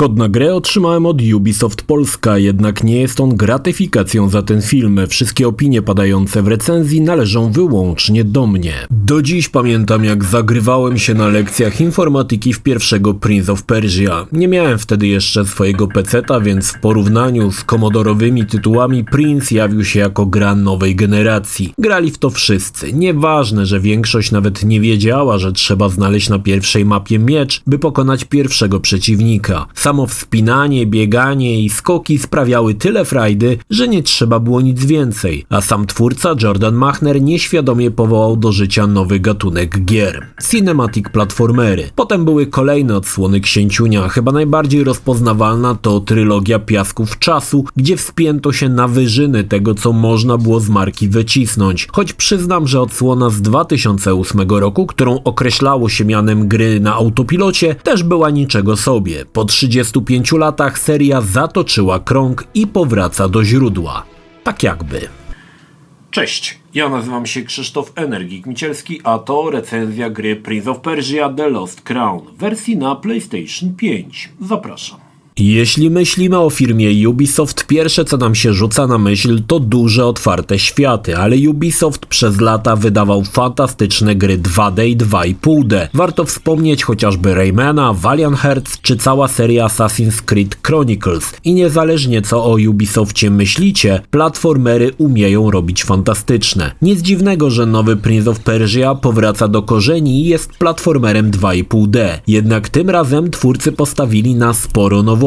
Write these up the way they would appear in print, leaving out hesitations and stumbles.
Kod na grę otrzymałem od Ubisoft Polska, jednak nie jest on gratyfikacją za ten film. Wszystkie opinie padające w recenzji należą wyłącznie do mnie. Do dziś pamiętam, jak zagrywałem się na lekcjach informatyki w pierwszego Prince of Persia. Nie miałem wtedy jeszcze swojego peceta, więc w porównaniu z komodorowymi tytułami Prince jawił się jako gra nowej generacji. Grali w to wszyscy. Nieważne, że większość nawet nie wiedziała, że trzeba znaleźć na pierwszej mapie miecz, by pokonać pierwszego przeciwnika. Samo wspinanie, bieganie i skoki sprawiały tyle frajdy, że nie trzeba było nic więcej, a sam twórca Jordan Mechner nieświadomie powołał do życia nowy gatunek gier. Cinematic platformery. Potem były kolejne odsłony Księciunia, chyba najbardziej rozpoznawalna to trylogia Piasków Czasu, gdzie wspięto się na wyżyny tego, co można było z marki wycisnąć. Choć przyznam, że odsłona z 2008 roku, którą określało się mianem gry na autopilocie, też była niczego sobie. Po 35 latach seria zatoczyła krąg i powraca do źródła. Tak jakby. Cześć, ja nazywam się Krzysztof Energik-Micielski, a to recenzja gry Prince of Persia The Lost Crown w wersji na PlayStation 5. Zapraszam. Jeśli myślimy o firmie Ubisoft, pierwsze co nam się rzuca na myśl to duże otwarte światy, ale Ubisoft przez lata wydawał fantastyczne gry 2D i 2,5D. Warto wspomnieć chociażby Raymana, Valiant Hearts czy cała seria Assassin's Creed Chronicles. I niezależnie co o Ubisoftie myślicie, platformery umieją robić fantastyczne. Nic dziwnego, że nowy Prince of Persia powraca do korzeni i jest platformerem 2,5D. Jednak tym razem twórcy postawili na sporo nowości.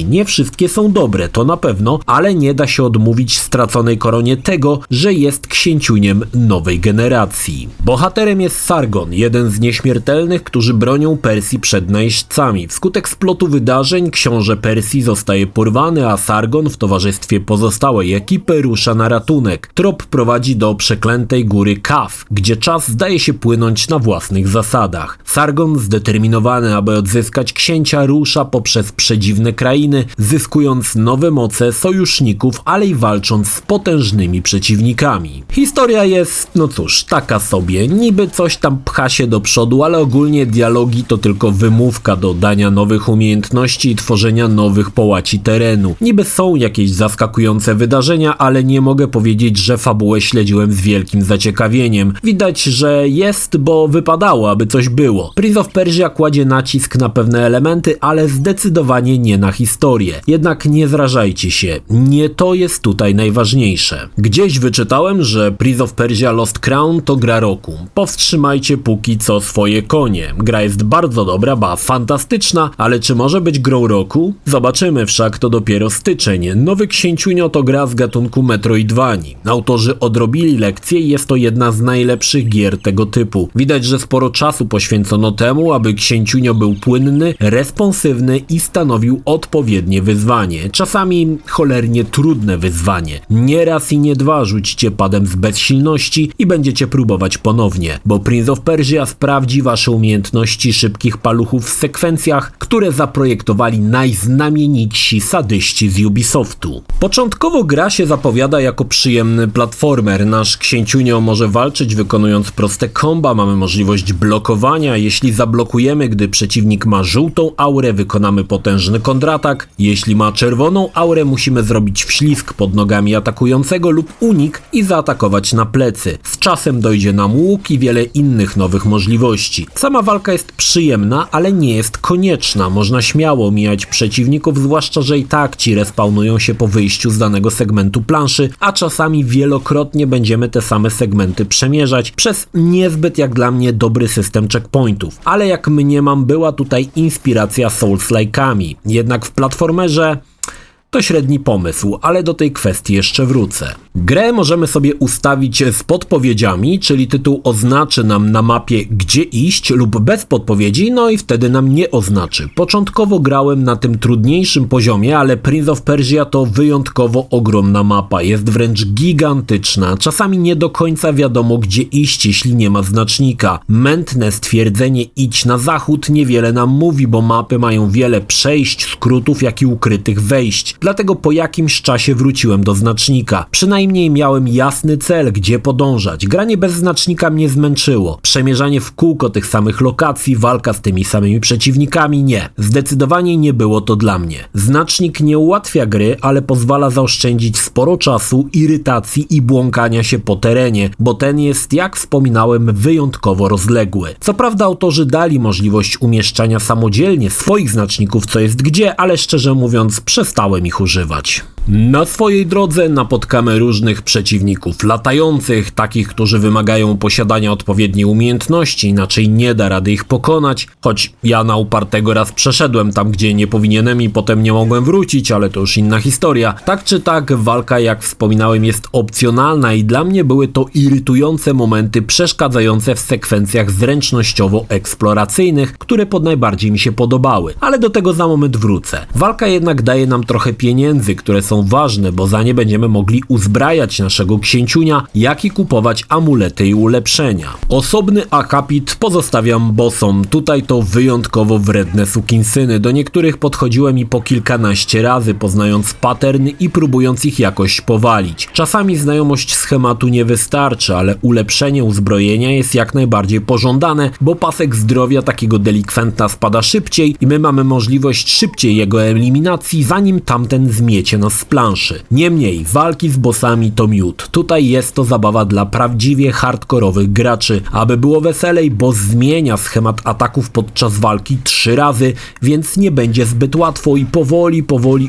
Nie wszystkie są dobre, to na pewno, ale nie da się odmówić straconej koronie tego, że jest księciuniem nowej generacji. Bohaterem jest Sargon, jeden z nieśmiertelnych, którzy bronią Persji przed najeźdźcami. Wskutek splotu wydarzeń książę Persji zostaje porwany, a Sargon w towarzystwie pozostałej ekipy rusza na ratunek. Trop prowadzi do przeklętej góry Kaf, gdzie czas zdaje się płynąć na własnych zasadach. Sargon, zdeterminowany, aby odzyskać księcia, rusza poprzez przedziwne krainy, zyskując nowe moce sojuszników, ale i walcząc z potężnymi przeciwnikami. Historia jest, no cóż, taka sobie. Niby coś tam pcha się do przodu, ale ogólnie dialogi to tylko wymówka do dania nowych umiejętności i tworzenia nowych połaci terenu. Niby są jakieś zaskakujące wydarzenia, ale nie mogę powiedzieć, że fabułę śledziłem z wielkim zaciekawieniem. Widać, że jest, bo wypadało, aby coś było. Prince of Persia kładzie nacisk na pewne elementy, ale zdecydowanie nie na historię. Jednak nie zrażajcie się, nie to jest tutaj najważniejsze. Gdzieś wyczytałem, że Prince of Persia Lost Crown to gra roku. Powstrzymajcie póki co swoje konie. Gra jest bardzo dobra, ba fantastyczna, ale czy może być grą roku? Zobaczymy, wszak to dopiero styczeń. Nowy Księciunio to gra z gatunku Metroidvanii. Autorzy odrobili lekcję i jest to jedna z najlepszych gier tego typu. Widać, że sporo czasu poświęcono temu, aby Księciunio był płynny, responsywny i stanowił odpowiednie wyzwanie. Czasami cholernie trudne wyzwanie. Nie raz i nie dwa rzućcie padem z bezsilności i będziecie próbować ponownie, bo Prince of Persia sprawdzi wasze umiejętności szybkich paluchów w sekwencjach, które zaprojektowali najznamienitsi sadyści z Ubisoftu. Początkowo gra się zapowiada jako przyjemny platformer. Nasz księciunio może walczyć wykonując proste komba, mamy możliwość blokowania. Jeśli zablokujemy, gdy przeciwnik ma żółtą aurę, wykonamy potężny kontratak. Jeśli ma czerwoną aurę, musimy zrobić wślizg pod nogami atakującego lub unik i zaatakować na plecy. Z czasem dojdzie nam łuk i wiele innych nowych możliwości. Sama walka jest przyjemna, ale nie jest konieczna. Można śmiało omijać przeciwników, zwłaszcza, że i tak ci respawnują się po wyjściu z danego segmentu planszy, a czasami wielokrotnie będziemy te same segmenty przemierzać przez niezbyt jak dla mnie dobry system checkpointów. Ale jak mniemam, była tutaj inspiracja Souls-like'ami. Jednak w platformerze to średni pomysł, ale do tej kwestii jeszcze wrócę. Grę możemy sobie ustawić z podpowiedziami, czyli tytuł oznaczy nam na mapie gdzie iść lub bez podpowiedzi, no i wtedy nam nie oznaczy. Początkowo grałem na tym trudniejszym poziomie, ale Prince of Persia to wyjątkowo ogromna mapa, jest wręcz gigantyczna. Czasami nie do końca wiadomo gdzie iść, jeśli nie ma znacznika. Mętne stwierdzenie idź na zachód niewiele nam mówi, bo mapy mają wiele przejść, skrótów, jak i ukrytych wejść. dlatego po jakimś czasie wróciłem do znacznika. Przynajmniej miałem jasny cel, gdzie podążać. Granie bez znacznika mnie zmęczyło. Przemierzanie w kółko tych samych lokacji, walka z tymi samymi przeciwnikami, nie. Zdecydowanie nie było to dla mnie. Znacznik nie ułatwia gry, ale pozwala zaoszczędzić sporo czasu, irytacji i błąkania się po terenie, bo ten jest, jak wspominałem, wyjątkowo rozległy. Co prawda autorzy dali możliwość umieszczania samodzielnie swoich znaczników, co jest gdzie, ale szczerze mówiąc przestałem ich używać. Na swojej drodze napotkamy różnych przeciwników latających, takich, którzy wymagają posiadania odpowiedniej umiejętności, inaczej nie da rady ich pokonać, choć ja na upartego raz przeszedłem tam, gdzie nie powinienem i potem nie mogłem wrócić, ale to już inna historia. Tak czy tak, walka, jak wspominałem, jest opcjonalna i dla mnie były to irytujące momenty przeszkadzające w sekwencjach zręcznościowo-eksploracyjnych, które najbardziej mi się podobały, ale do tego za moment wrócę. Walka jednak daje nam trochę pieniędzy, które są ważne, bo za nie będziemy mogli uzbrajać naszego księciunia, jak i kupować amulety i ulepszenia. Osobny akapit pozostawiam bossom. Tutaj to wyjątkowo wredne sukinsyny. Do niektórych podchodziłem i po kilkanaście razy, poznając patterny i próbując ich jakoś powalić. Czasami znajomość schematu nie wystarczy, ale ulepszenie uzbrojenia jest jak najbardziej pożądane, bo pasek zdrowia takiego delikwenta spada szybciej i my mamy możliwość szybciej jego eliminacji, zanim tamten zmiecie nas z planszy. Niemniej, walki z bossami to miód. Tutaj jest to zabawa dla prawdziwie hardkorowych graczy. Aby było weselej, boss zmienia schemat ataków podczas walki 3 razy, więc nie będzie zbyt łatwo i powoli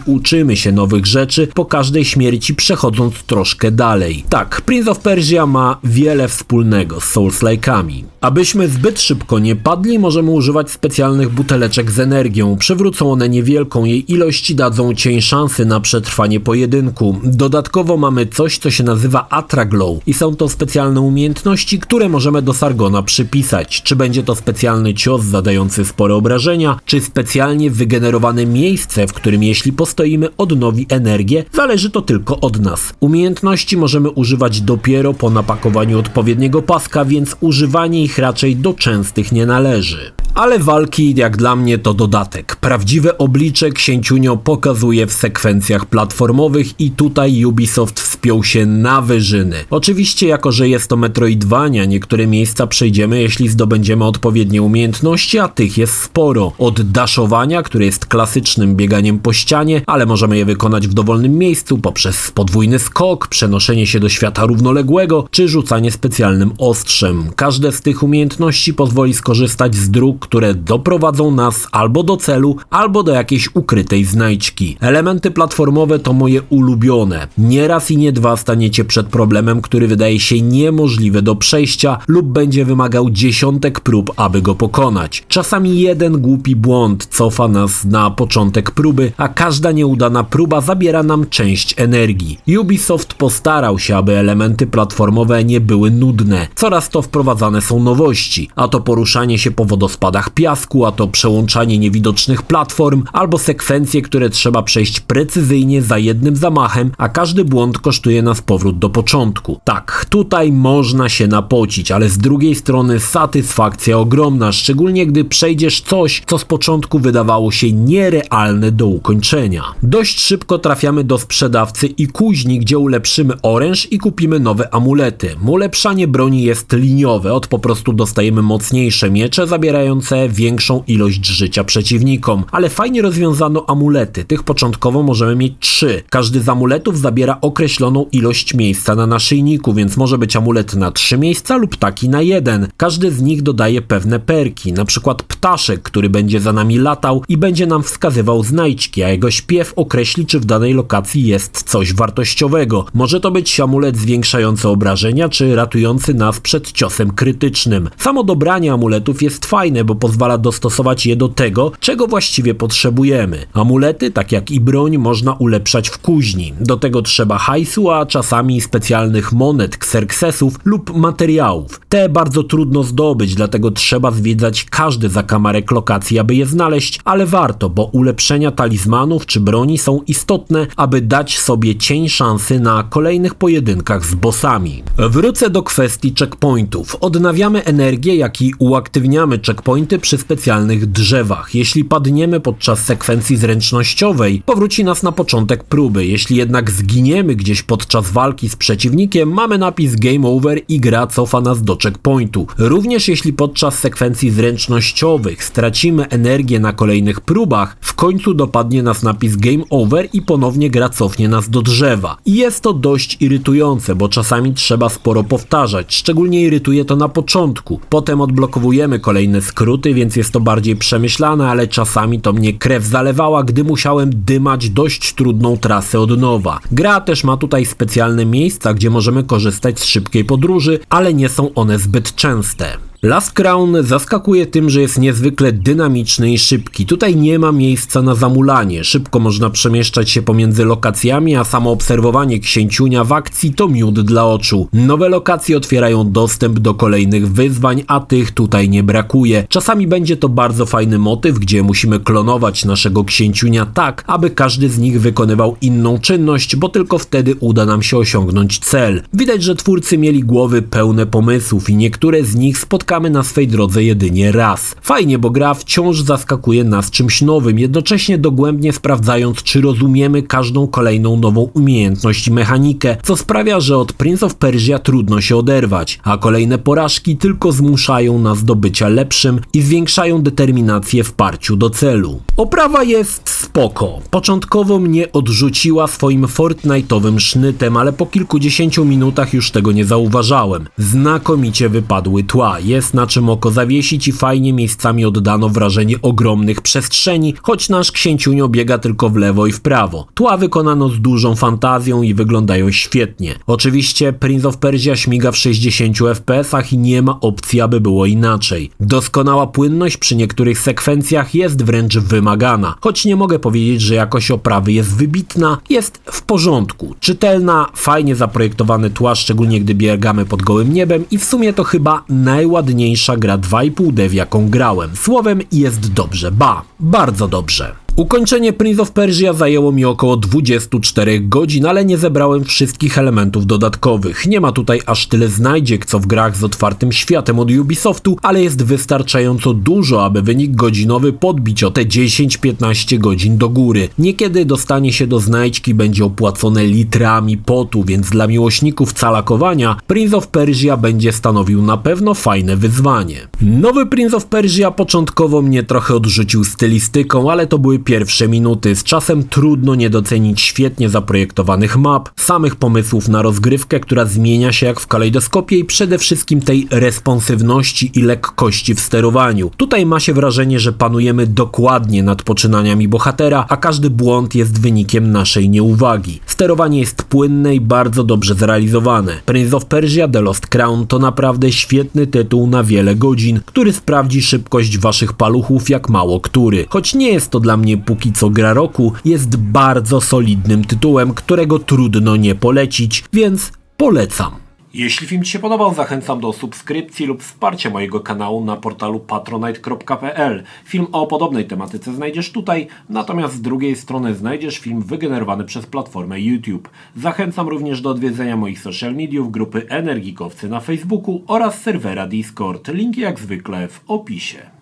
uczymy się nowych rzeczy, po każdej śmierci przechodząc troszkę dalej. Tak, Prince of Persia ma wiele wspólnego z Souls-like'ami. Abyśmy zbyt szybko nie padli, możemy używać specjalnych buteleczek z energią. Przywrócą one niewielką jej ilość i dadzą cień szansy na przetrwanie pojedynku. Dodatkowo mamy coś, co się nazywa Atraglow i są to specjalne umiejętności, które możemy do Sargona przypisać. Czy będzie to specjalny cios zadający spore obrażenia, czy specjalnie wygenerowane miejsce, w którym jeśli postoimy odnowi energię, zależy to tylko od nas. Umiejętności możemy używać dopiero po napakowaniu odpowiedniego paska, więc używanie ich raczej do częstych nie należy. Ale walki, jak dla mnie, to dodatek. Prawdziwe oblicze księciunio pokazuje w sekwencjach platformowych i tutaj Ubisoft wspiął się na wyżyny. Oczywiście, jako że jest to Metroidvania, niektóre miejsca przejdziemy, jeśli zdobędziemy odpowiednie umiejętności, a tych jest sporo. Od daszowania, które jest klasycznym bieganiem po ścianie, ale możemy je wykonać w dowolnym miejscu, poprzez podwójny skok, przenoszenie się do świata równoległego, czy rzucanie specjalnym ostrzem. Każde z tych umiejętności pozwoli skorzystać z dróg, które doprowadzą nas albo do celu, albo do jakiejś ukrytej znajdźki. Elementy platformowe to moje ulubione. Nie raz i nie dwa staniecie przed problemem, który wydaje się niemożliwy do przejścia lub będzie wymagał dziesiątek prób, aby go pokonać. Czasami jeden głupi błąd cofa nas na początek próby, a każda nieudana próba zabiera nam część energii. Ubisoft postarał się, aby elementy platformowe nie były nudne. Coraz to wprowadzane są nowości, a to poruszanie się po wodospadach piasku, a to przełączanie niewidocznych platform, albo sekwencje, które trzeba przejść precyzyjnie za jednym zamachem, a każdy błąd kosztuje nas powrót do początku. Tak, tutaj można się napocić, ale z drugiej strony satysfakcja ogromna, szczególnie gdy przejdziesz coś, co z początku wydawało się nierealne do ukończenia. Dość szybko trafiamy do sprzedawcy i kuźni, gdzie ulepszymy oręż i kupimy nowe amulety. Ulepszanie broni jest liniowe, po prostu dostajemy mocniejsze miecze zabierające większą ilość życia przeciwnikom, ale fajnie rozwiązano amulety. Tych początkowo możemy mieć 3. Każdy z amuletów zabiera określoną ilość miejsca na naszyjniku, więc może być amulet na 3 miejsca lub taki na 1. Każdy z nich dodaje pewne perki, na przykład ptaszek, który będzie za nami latał i będzie nam wskazywał znajdźki, a jego śpiew określi, czy w danej lokacji jest coś wartościowego. Może to być amulet zwiększający obrażenia, czy ratujący nas przed ciosem krytycznym. Samo dobranie amuletów jest fajne, bo pozwala dostosować je do tego, czego właściwie potrzebujemy. Amulety, tak jak i broń, można ulepszać w kuźni. Do tego trzeba hajsu, a czasami specjalnych monet, Xerxesów lub materiałów. Te bardzo trudno zdobyć, dlatego trzeba zwiedzać każdy zakamarek lokacji, aby je znaleźć, ale warto, bo ulepszenia talizmanów czy broni są istotne, aby dać sobie cień szansy na kolejnych pojedynkach z bossami. Wrócę do kwestii checkpointów. Odnawiamy energię, jak i uaktywniamy checkpoint checkpointy przy specjalnych drzewach. Jeśli padniemy podczas sekwencji zręcznościowej, powróci nas na początek próby. Jeśli jednak zginiemy gdzieś podczas walki z przeciwnikiem, mamy napis Game Over i gra cofa nas do checkpointu. Również jeśli podczas sekwencji zręcznościowych stracimy energię na kolejnych próbach, w końcu dopadnie nas napis Game Over i ponownie gra cofnie nas do drzewa. I jest to dość irytujące, bo czasami trzeba sporo powtarzać, szczególnie irytuje to na początku. Potem odblokowujemy kolejne skróty, więc jest to bardziej przemyślane, ale czasami to mnie krew zalewała, gdy musiałem dymać dość trudną trasę od nowa. Gra też ma tutaj specjalne miejsca, gdzie możemy korzystać z szybkiej podróży, ale nie są one zbyt częste. Last Crown zaskakuje tym, że jest niezwykle dynamiczny i szybki. Tutaj nie ma miejsca na zamulanie. Szybko można przemieszczać się pomiędzy lokacjami, a samo obserwowanie księciunia w akcji to miód dla oczu. Nowe lokacje otwierają dostęp do kolejnych wyzwań, a tych tutaj nie brakuje. Czasami będzie to bardzo fajny motyw, gdzie musimy klonować naszego księciunia tak, aby każdy z nich wykonywał inną czynność, bo tylko wtedy uda nam się osiągnąć cel. Widać, że twórcy mieli głowy pełne pomysłów i niektóre z nich spotkamy na swej drodze jedynie raz. Fajnie, bo gra wciąż zaskakuje nas czymś nowym, jednocześnie dogłębnie sprawdzając, czy rozumiemy każdą kolejną nową umiejętność i mechanikę, co sprawia, że od Prince of Persia trudno się oderwać, a kolejne porażki tylko zmuszają nas do bycia lepszym i zwiększają determinację w parciu do celu. Oprawa jest spoko. Początkowo mnie odrzuciła swoim Fortnite'owym sznytem, ale po kilkudziesięciu minutach już tego nie zauważałem. Znakomicie wypadły tła. Jest na czym oko zawiesić i fajnie miejscami oddano wrażenie ogromnych przestrzeni, choć nasz księciunio biega tylko w lewo i w prawo. Tła wykonano z dużą fantazją i wyglądają świetnie. Oczywiście Prince of Persia śmiga w 60 fps i nie ma opcji, aby było inaczej. Doskonała płynność przy niektórych sekwencjach jest wręcz wymagana. Choć nie mogę powiedzieć, że jakość oprawy jest wybitna, jest w porządku. Czytelna, fajnie zaprojektowane tła, szczególnie gdy biegamy pod gołym niebem i w sumie to chyba najładniejsza gra 2,5D, w jaką grałem. Słowem, jest dobrze, bardzo dobrze. Ukończenie Prince of Persia zajęło mi około 24 godzin, ale nie zebrałem wszystkich elementów dodatkowych. Nie ma tutaj aż tyle znajdziek, co w grach z otwartym światem od Ubisoftu, ale jest wystarczająco dużo, aby wynik godzinowy podbić o te 10-15 godzin do góry. Niekiedy dostanie się do znajdźki będzie opłacone litrami potu, więc dla miłośników calakowania Prince of Persia będzie stanowił na pewno fajne wyzwanie. Nowy Prince of Persia początkowo mnie trochę odrzucił stylistyką, ale to były pierwsze minuty. Z czasem trudno nie docenić świetnie zaprojektowanych map, samych pomysłów na rozgrywkę, która zmienia się jak w kalejdoskopie i przede wszystkim tej responsywności i lekkości w sterowaniu. Tutaj ma się wrażenie, że panujemy dokładnie nad poczynaniami bohatera, a każdy błąd jest wynikiem naszej nieuwagi. Sterowanie jest płynne i bardzo dobrze zrealizowane. Prince of Persia The Lost Crown to naprawdę świetny tytuł na wiele godzin, który sprawdzi szybkość waszych paluchów jak mało który. Choć nie jest to dla mnie póki co gra roku, jest bardzo solidnym tytułem, którego trudno nie polecić, więc polecam. Jeśli film Ci się podobał, zachęcam do subskrypcji lub wsparcia mojego kanału na portalu patronite.pl. Film o podobnej tematyce znajdziesz tutaj, natomiast z drugiej strony znajdziesz film wygenerowany przez platformę YouTube. Zachęcam również do odwiedzenia moich social mediów, grupy Energikowcy na Facebooku oraz serwera Discord. Linki jak zwykle w opisie.